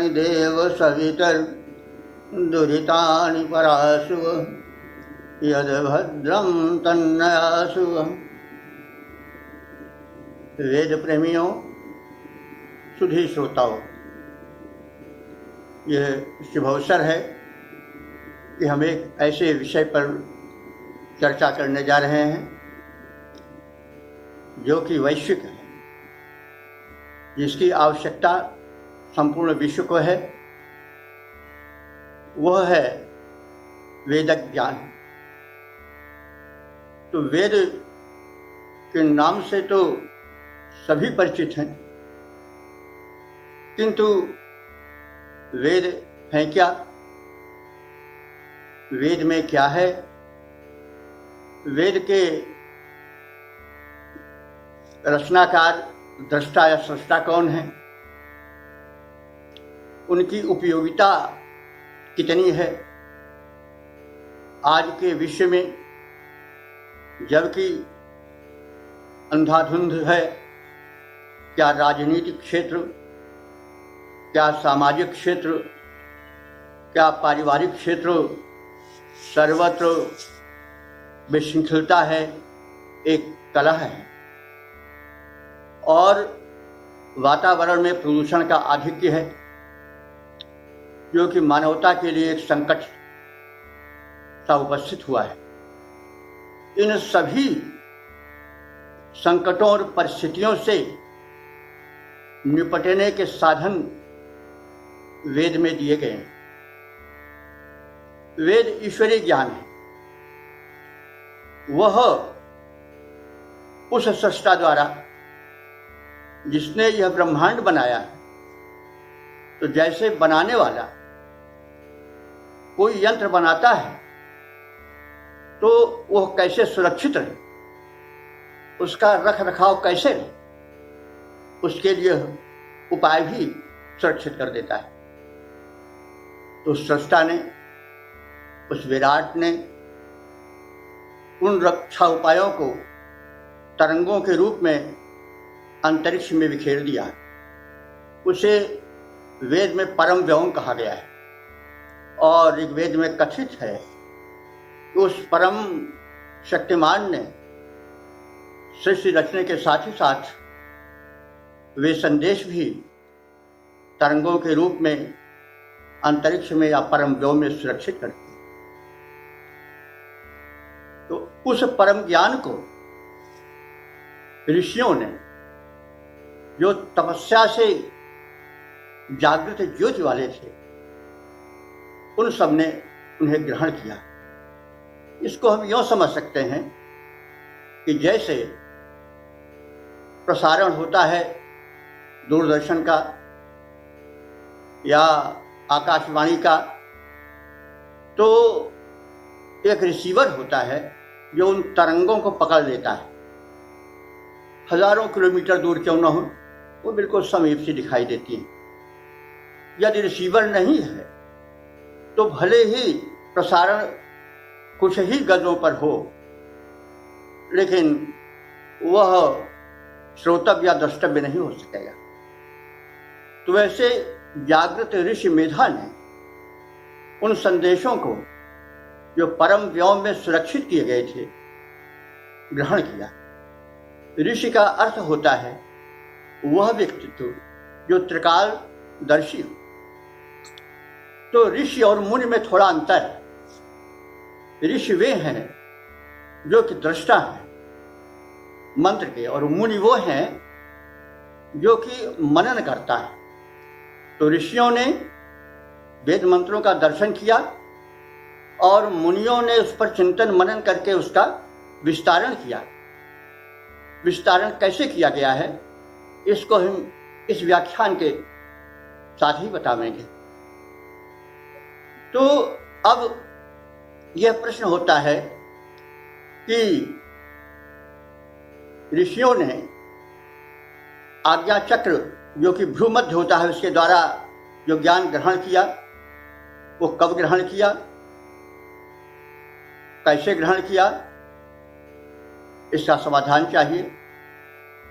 वृणिदेव सवितर् दुरितानि पराशुव यद् भद्रं तन्नयासु। वेद प्रेमियों, सुधी श्रोताओं, यह शुभ अवसर है कि हम एक ऐसे विषय पर चर्चा करने जा रहे हैं जो कि वैश्विक है, जिसकी आवश्यकता संपूर्ण विश्व को है। वह है वेदक ज्ञान। तो वेद के नाम से तो सभी परिचित हैं, किंतु वेद है क्या, वेद में क्या है, वेद के रचनाकार दृष्टा या सृष्टा कौन है, उनकी उपयोगिता कितनी है आज के विश्व में, जबकि अंधाधुंध है। क्या राजनीतिक क्षेत्र, क्या सामाजिक क्षेत्र, क्या पारिवारिक क्षेत्र, सर्वत्र विशृंखलता है, एक कलह है और वातावरण में प्रदूषण का आधिक्य है, जो कि मानवता के लिए एक संकट सा उपस्थित हुआ है। इन सभी संकटों और परिस्थितियों से निपटने के साधन वेद में दिए गए हैं। वेद ईश्वरीय ज्ञान है। वह उस सृष्टा द्वारा जिसने यह ब्रह्मांड बनाया है, तो जैसे बनाने वाला कोई यंत्र बनाता है तो वह कैसे सुरक्षित रहे, उसका रख रखाव कैसे रहे, उसके लिए उपाय भी सुरक्षित कर देता है। तो सृष्टा ने, उस विराट ने उन रक्षा उपायों को तरंगों के रूप में अंतरिक्ष में बिखेर दिया। उसे वेद में परम व्योम कहा गया है और ऋग्वेद में कथित है कि उस परम शक्तिमान ने सृष्टि रचने के साथ ही साथ वे संदेश भी तरंगों के रूप में अंतरिक्ष में या परम व्योम में सुरक्षित करते हैं। तो उस परम ज्ञान को ऋषियों ने, जो तपस्या से जागृत ज्योति वाले थे, उन सब ने उन्हें ग्रहण किया। इसको हम यूं समझ सकते हैं कि जैसे प्रसारण होता है दूरदर्शन का या आकाशवाणी का, तो एक रिसीवर होता है जो उन तरंगों को पकड़ लेता है। हजारों किलोमीटर दूर क्यों न हो, वो बिल्कुल समीप से दिखाई देती है। यदि रिसीवर नहीं है तो भले ही प्रसारण कुछ ही गजों पर हो, लेकिन वह श्रोतव्य या द्रष्टव्य नहीं हो सकेगा। तो वैसे जागृत ऋषि मेधा ने उन संदेशों को जो परम व्योम में सुरक्षित किए गए थे, ग्रहण किया। ऋषि का अर्थ होता है वह व्यक्तित्व जो त्रिकालदर्शी हो। तो ऋषि और मुनि में थोड़ा अंतर है। ऋषि वे हैं जो कि दृष्टा हैं मंत्र के, और मुनि वो हैं जो कि मनन करता है। तो ऋषियों ने वेद मंत्रों का दर्शन किया और मुनियों ने उस पर चिंतन मनन करके उसका विस्तारण किया। विस्तारण कैसे किया गया है, इसको हम इस व्याख्यान के साथ ही बतावेंगे। तो अब यह प्रश्न होता है कि ऋषियों ने आज्ञा चक्र, जो कि भ्रूमध्य होता है, उसके द्वारा जो ज्ञान ग्रहण किया, वो कब ग्रहण किया, कैसे ग्रहण किया, इसका समाधान चाहिए।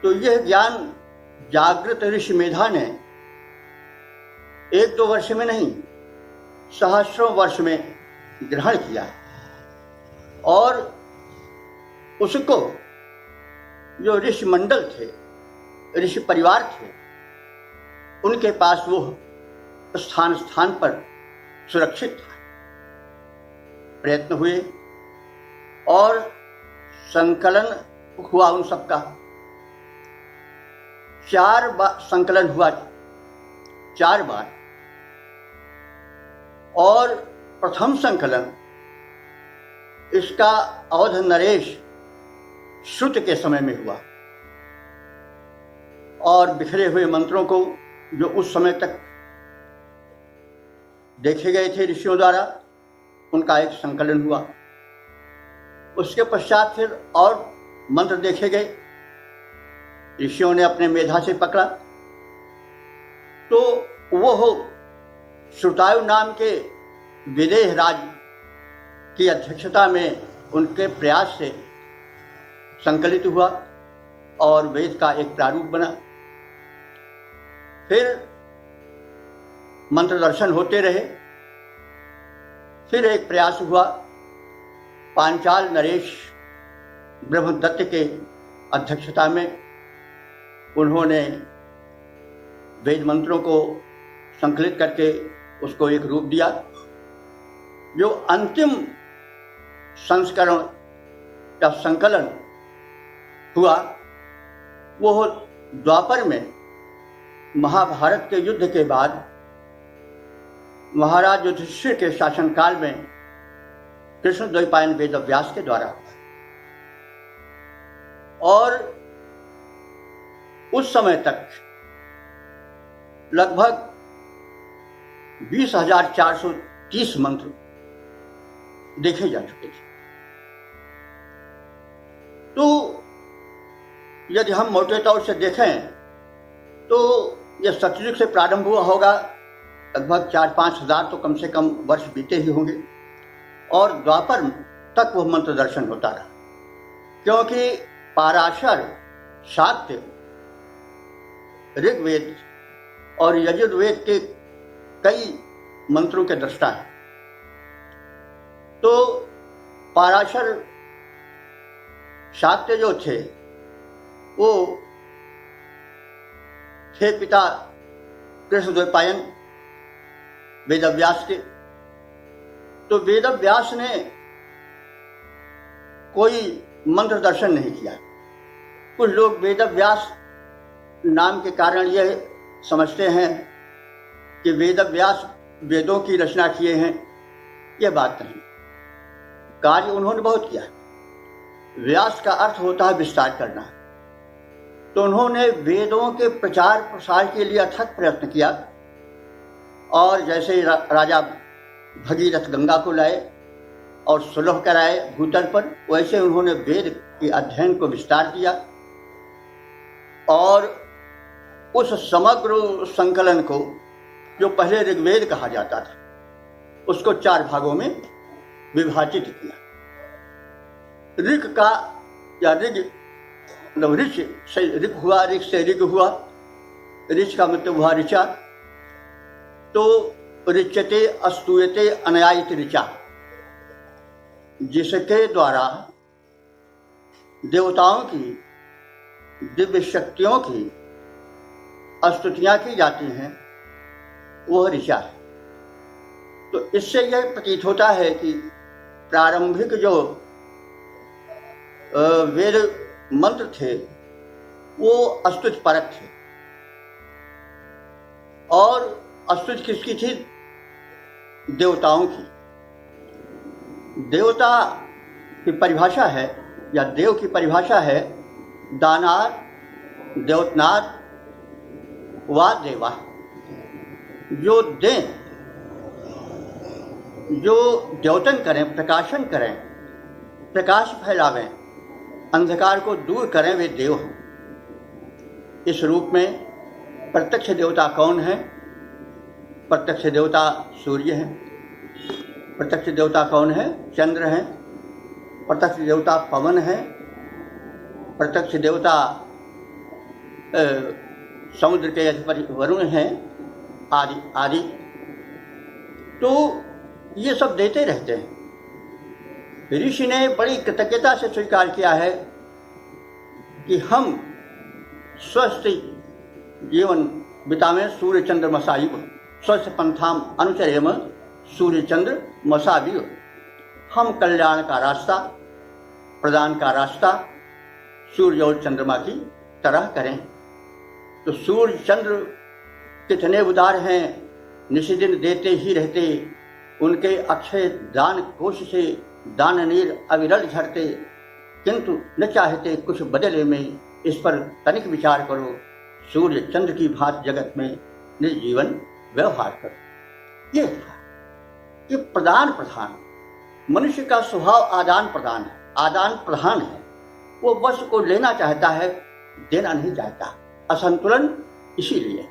तो यह ज्ञान जागृत ऋषि मेधा ने एक दो वर्ष में नहीं, सहस्रों वर्ष में ग्रहण किया और उसको जो ऋषि मंडल थे, ऋषि परिवार थे, उनके पास वो स्थान स्थान पर सुरक्षित था। प्रयत्न हुए और संकलन हुआ उन सबका। 4 बार संकलन हुआ, 4 बार। और प्रथम संकलन इसका अवध नरेश श्रुत के समय में हुआ और बिखरे हुए मंत्रों को जो उस समय तक देखे गए थे ऋषियों द्वारा, उनका एक संकलन हुआ। उसके पश्चात फिर और मंत्र देखे गए, ऋषियों ने अपने मेधा से पकड़ा, तो वो हो श्रुतायु नाम के विदेह राज की अध्यक्षता में उनके प्रयास से संकलित हुआ और वेद का एक प्रारूप बना। फिर मंत्र दर्शन होते रहे। फिर एक प्रयास हुआ, पांचाल नरेश ब्रह्मदत्त के अध्यक्षता में उन्होंने वेद मंत्रों को संकलित करके उसको एक रूप दिया। जो अंतिम संस्करण या संकलन हुआ वो द्वापर में महाभारत के युद्ध के बाद महाराज युधिष्ठिर के शासनकाल में कृष्ण द्वैपायन वेद व्यास के द्वारा हुआ। और उस समय तक लगभग 20,430 मंत्र देखे जा चुके थे। तो यदि हम मोटे तौर से देखें तो यह सतयुग से प्रारंभ हुआ होगा, लगभग 4-5 हजार तो कम से कम वर्ष बीते ही होंगे और द्वापर तक वह मंत्र दर्शन होता रहा, क्योंकि पाराशर, शाक्य, ऋग्वेद और यजुर्वेद के कई मंत्रों के दृष्टा हैं। तो पाराशर शाक्य जो थे वो थे पिता कृष्ण द्वैपायन वेदव्यास के। तो वेदव्यास ने कोई मंत्र दर्शन नहीं किया। कुछ लोग वेदव्यास नाम के कारण यह समझते हैं कि वेदव्यास वेदों की रचना किए हैं, यह बात नहीं। कार्य उन्होंने बहुत किया। व्यास का अर्थ होता है विस्तार करना। तो उन्होंने वेदों के प्रचार प्रसार के लिए अथक प्रयत्न किया और जैसे राजा भगीरथ गंगा को लाए और सुलभ कराए भूतल पर, वैसे उन्होंने वेद के अध्ययन को विस्तार किया और उस समग्र संकलन को, जो पहले ऋग्वेद कहा जाता था, उसको 4 भागों में विभाजित किया। ऋग का या ऋग मतलब ऋच से ऋग हुआ, ऋग से ऋग हुआ, ऋच का मतलब हुआ ऋचा। तो ऋच्यते अस्तूयते अनयायित ऋचा, जिसके द्वारा देवताओं की, दिव्य शक्तियों की स्तुतियां की जाती हैं, वह ऋचा है। तो इससे यह प्रतीत होता है कि प्रारंभिक जो वेद मंत्र थे वो स्तुति परक थे। और स्तुति किसकी थी? देवताओं की। देवता की परिभाषा है या देव की परिभाषा है दानार, देवतनार वा देवा। जो दें, जो द्योतन करें, प्रकाशन करें, प्रकाश फैलावें, अंधकार को दूर करें, वे देव हैं। इस रूप में प्रत्यक्ष देवता कौन है? प्रत्यक्ष देवता सूर्य हैं। प्रत्यक्ष देवता कौन है? चंद्र हैं। प्रत्यक्ष देवता पवन है। प्रत्यक्ष देवता समुद्र के अधिपति वरुण हैं। आदि आदि, तो ये सब देते रहते हैं। ऋषि ने बड़ी कृतज्ञता से स्वीकार किया है कि हम स्वस्थ जीवन बितावें, सूर्य चंद्र मसाइब स्वस्थ पंथाम अनुचरेम सूर्य चंद्र मसाविव। हम कल्याण का रास्ता, प्रदान का रास्ता सूर्य और चंद्रमा की तरह करें। तो सूर्य चंद्र कितने उदार हैं, निशिदिन देते ही रहते, उनके अक्षय दान कोश से दान नीर अविरल झरते, किंतु न चाहते कुछ बदले में। इस पर तनिक विचार करो, सूर्य चंद्र की भांति जगत में निज जीवन व्यवहार करो। ये प्रदान प्रधान, मनुष्य का स्वभाव आदान प्रदान है, आदान प्रधान है। वो बस को लेना चाहता है, देना नहीं चाहता। असंतुलन, इसीलिए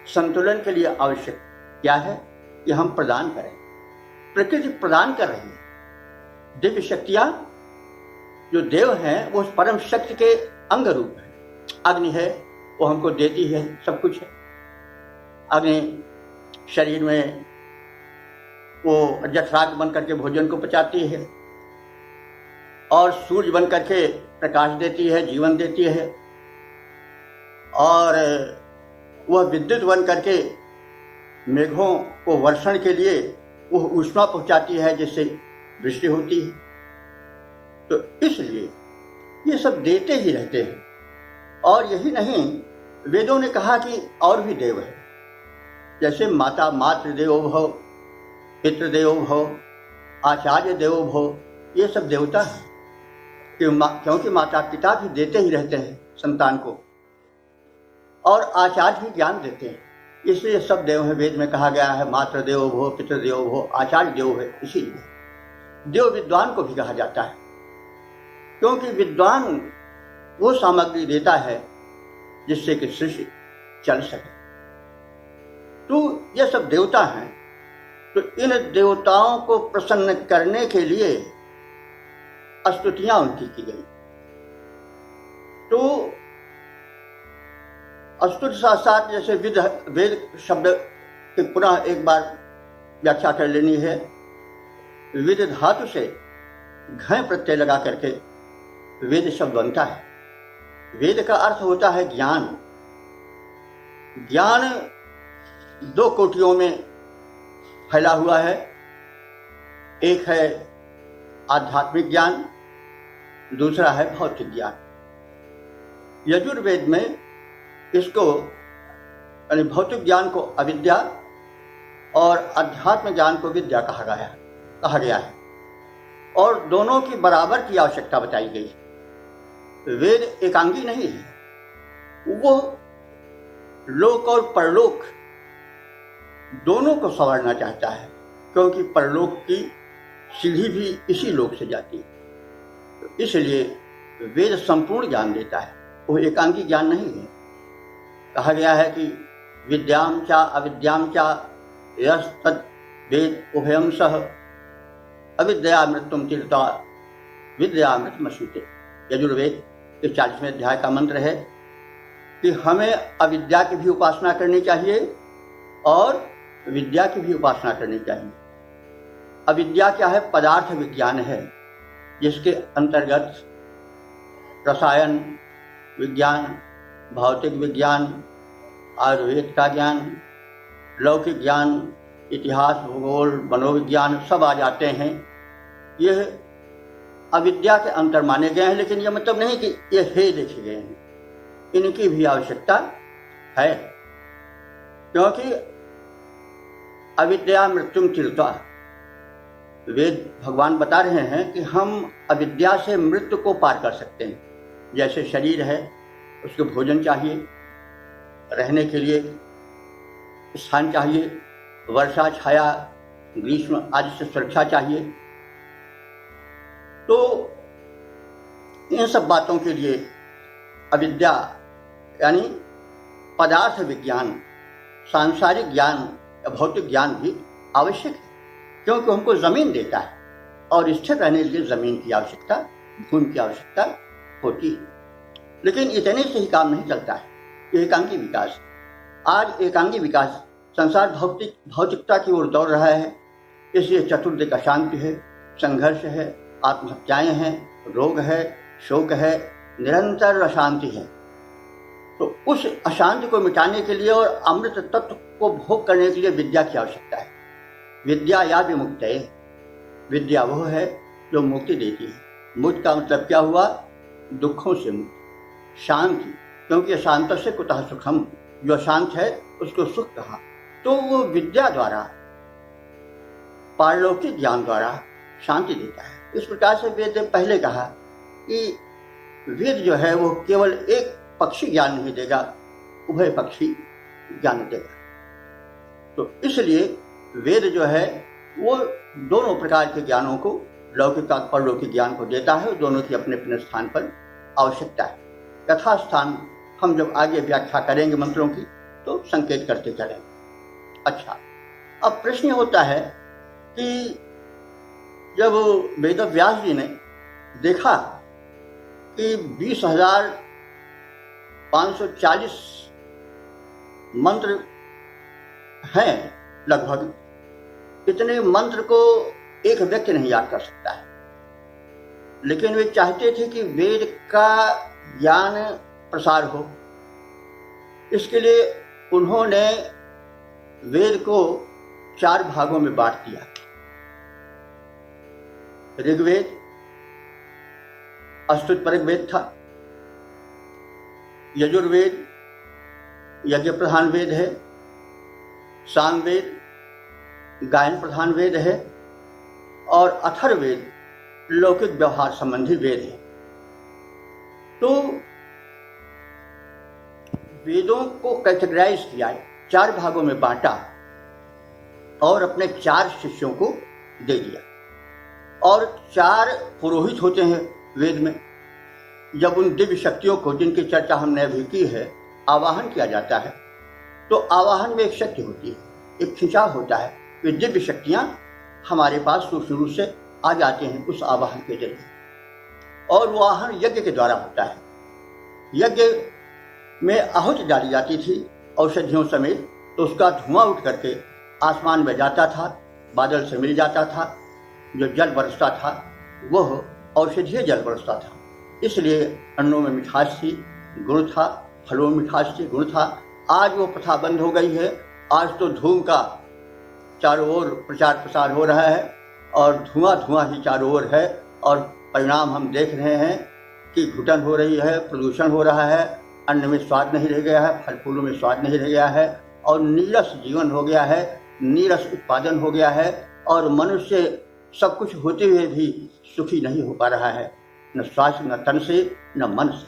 संतुलन के लिए आवश्यक क्या है कि हम प्रदान करें। प्रकृति प्रदान कर रही है। दिव्य शक्तियां जो देव हैं वो परम शक्ति के अंग रूप है। अग्नि है, वो हमको देती है, सब कुछ है। अग्नि शरीर में वो जठराग्नि बन करके भोजन को पचाती है, और सूर्य बन करके प्रकाश देती है, जीवन देती है, और वह विद्युत बन करके मेघों को वर्षण के लिए वह ऊष्मा पहुंचाती है, जिससे वृष्टि होती है। तो इसलिए ये सब देते ही रहते हैं। और यही नहीं, वेदों ने कहा कि और भी देव है, जैसे माता मातृ देवो भव, पितृ देवो भव, आचार्य देवो भव, ये सब देवता है। क्योंकि माता पिता भी देते ही रहते हैं संतान को, और आचार्य भी ज्ञान देते हैं, इसलिए सब देव है। वेद में कहा गया है मातृ देवो भव, पितृ देवो भव, आचार्य देव है। इसीलिए देव विद्वान को भी कहा जाता है, क्योंकि विद्वान वो सामग्री देता है जिससे कि सृष्टि चल सके। तो ये सब देवता हैं। तो इन देवताओं को प्रसन्न करने के लिए स्तुतियां उनकी की गई। तो स्तुति साथ साथ जैसे वेद शब्द की पुनः एक बार व्याख्या कर लेनी है। विद धातु से घय प्रत्यय लगा करके वेद शब्द बनता है। वेद का अर्थ होता है ज्ञान। ज्ञान दो कोटियों में फैला हुआ है। एक है आध्यात्मिक ज्ञान, दूसरा है भौतिक ज्ञान। यजुर्वेद में इसको यानी भौतिक ज्ञान को अविद्या और अध्यात्म ज्ञान को विद्या कहा गया है, और दोनों की बराबर की आवश्यकता बताई गई है। वेद एकांगी नहीं है, वो लोक और परलोक दोनों को संवारना चाहता है, क्योंकि परलोक की सीढ़ी भी इसी लोक से जाती है। तो इसलिए वेद संपूर्ण ज्ञान देता है, वो एकांगी ज्ञान नहीं है। कहा गया है कि विद्याम चा अविद्याम चा यस्तद् वेद उभयं सह अविद्यामृतम तीर्था विद्यामृतमश्नुते। यजुर्वेद के 40वें अध्याय का मंत्र है कि हमें अविद्या की भी उपासना करनी चाहिए और विद्या की भी उपासना करनी चाहिए। अविद्या क्या है? पदार्थ विज्ञान है, जिसके अंतर्गत रसायन विज्ञान, भौतिक विज्ञान, आयुर्वेद का ज्ञान, लौकिक ज्ञान, इतिहास, भूगोल, मनोविज्ञान सब आ जाते हैं। यह अविद्या के अंतर माने गए हैं, लेकिन यह मतलब नहीं कि ये हे देखे गए हैं, इनकी भी आवश्यकता है, क्योंकि अविद्या मृत्युम चिरता। वेद भगवान बता रहे हैं कि हम अविद्या से मृत्यु को पार कर सकते हैं। जैसे शरीर है, उसको भोजन चाहिए, रहने के लिए स्थान चाहिए, वर्षा छाया ग्रीष्म आदि से सुरक्षा चाहिए। तो इन सब बातों के लिए अविद्या यानी पदार्थ विज्ञान, सांसारिक ज्ञान या भौतिक ज्ञान भी आवश्यक है, क्योंकि हमको जमीन देता है और स्थिर रहने के लिए जमीन की आवश्यकता, भूमि की आवश्यकता होती है। लेकिन इतने से ही काम नहीं चलता है, एकांगी विकास। आज एकांगी विकास संसार भौतिकता की ओर दौड़ रहा है, इसलिए चतुर्दिक अशांति है, संघर्ष है, आत्महत्याएं हैं, रोग है, शोक है, निरंतर अशांति है। तो उस अशांति को मिटाने के लिए और अमृत तत्व को भोग करने के लिए विद्या की आवश्यकता है। विद्या या विमुक्तये, विद्या वह है जो मुक्ति देती है। मुक्त का मतलब क्या हुआ? दुखों से मुक्त, शांति, क्योंकि शांत से कुतः सुखम, जो शांत है उसको सुख कहा। तो वो विद्या द्वारा, पारलौकिक ज्ञान द्वारा शांति देता है। इस प्रकार से वेद ने पहले कहा कि वेद जो है वो केवल एक पक्षी ज्ञान नहीं देगा, उभय पक्षी ज्ञान देगा। तो इसलिए वेद जो है वो दोनों प्रकार के ज्ञानों को, लौकिक और परलौकिक ज्ञान को देता है। दोनों की अपने अपने स्थान पर आवश्यकता है। यथास्थान हम जब आगे व्याख्या करेंगे मंत्रों की तो संकेत करते चलेंगे। अच्छा, अब प्रश्न होता है कि जब वेदव्यास जी ने देखा कि 20,540 मंत्र हैं लगभग, इतने मंत्र को एक व्यक्ति नहीं याद कर सकता है, लेकिन वे चाहते थे कि वेद का ज्ञान प्रसार हो। इसके लिए उन्होंने वेद को 4 भागों में बांट दिया। ऋग्वेद स्तुतिपरक वेद था, यजुर्वेद यज्ञ प्रधान वेद है, सामवेद गायन प्रधान वेद है, और अथर्ववेद लौकिक व्यवहार संबंधी वेद है। तो वेदों को कैटेगराइज किया, 4 भागों में बांटा और अपने 4 शिष्यों को दे दिया। और 4 पुरोहित होते हैं वेद में। जब उन दिव्य शक्तियों को, जिनकी चर्चा हमने अभी की है, आवाहन किया जाता है, तो आवाहन में एक शक्ति होती है, एक खिंचाव होता है। वे दिव्य शक्तियां हमारे पास शुरू से आ जाते हैं उस आवाहन के जरिए, और वो आवाहन यज्ञ के द्वारा होता है। यज्ञ में आहुति डाली जाती थी औषधियों समेत, तो उसका धुआं उठ करके आसमान में जाता था, बादल से मिल जाता था। जो जल बरसता था वह औषधीय जल बरसता था, इसलिए अन्नों में मिठास थी, गुण था, फलों में मिठास थी, गुण था। आज वो प्रथा बंद हो गई है। आज तो धूम का चारों ओर प्रचार प्रसार हो रहा है और धुआं ही चारों ओर है, और परिणाम हम देख रहे हैं कि घुटन हो रही है, प्रदूषण हो रहा है, अन्न में स्वाद नहीं रह गया है, फल फूलों में स्वाद नहीं रह गया है, और नीरस जीवन हो गया है, नीरस उत्पादन हो गया है, और मनुष्य सब कुछ होते हुए भी सुखी नहीं हो पा रहा है, न स्वास्थ्य, न तन से, न मन से।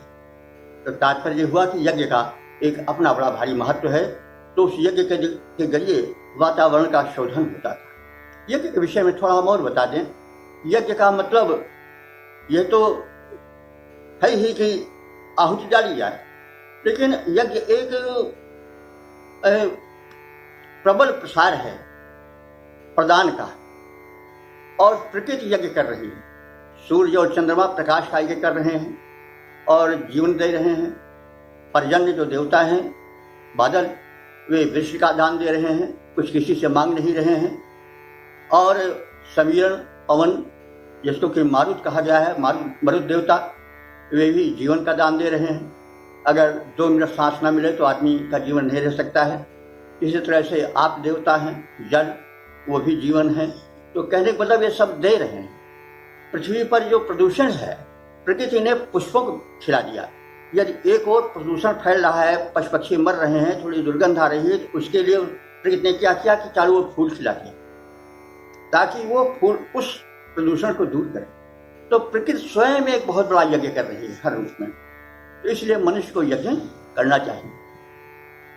तो तात्पर्य हुआ कि यज्ञ का एक अपना बड़ा भारी महत्व है। तो उस यज्ञ के जरिए वातावरण का शोधन होता था। यज्ञ के विषय में थोड़ा हम और बता दें। यज्ञ का मतलब यह तो है ही कि आहुति डाली जाए, लेकिन यज्ञ एक प्रबल प्रसार है प्रदान का, और प्रकृति यज्ञ कर रही है। सूर्य और चंद्रमा प्रकाश का यज्ञ कर रहे हैं और जीवन दे रहे हैं। पर्जन्य जो देवता हैं, बादल, वे वृक्ष का दान दे रहे हैं, कुछ किसी से मांग नहीं रहे हैं। और समीरण, पवन, जिसको कि मारुत कहा गया है, मरुत देवता, वे भी जीवन का दान दे रहे हैं। अगर 2 मिनट सांस न मिले तो आदमी का जीवन नहीं रह सकता है। इसी तरह से आप देवता हैं, जल, वो भी जीवन है। तो कहने का मतलब ये सब दे रहे हैं। पृथ्वी पर जो प्रदूषण है, प्रकृति ने पुष्पों को खिला दिया। यदि एक और प्रदूषण फैल रहा है, पशु पक्षी मर रहे हैं, थोड़ी दुर्गंध आ रही है, तो उसके लिए प्रकृति ने क्या किया कि चारों ओर फूल खिला दिए, ताकि वो फूल उस प्रदूषण को दूर करे। तो प्रकृति स्वयं एक बहुत बड़ा यज्ञ कर रही है हर रूप में। तो इसलिए मनुष्य को यज्ञ करना चाहिए।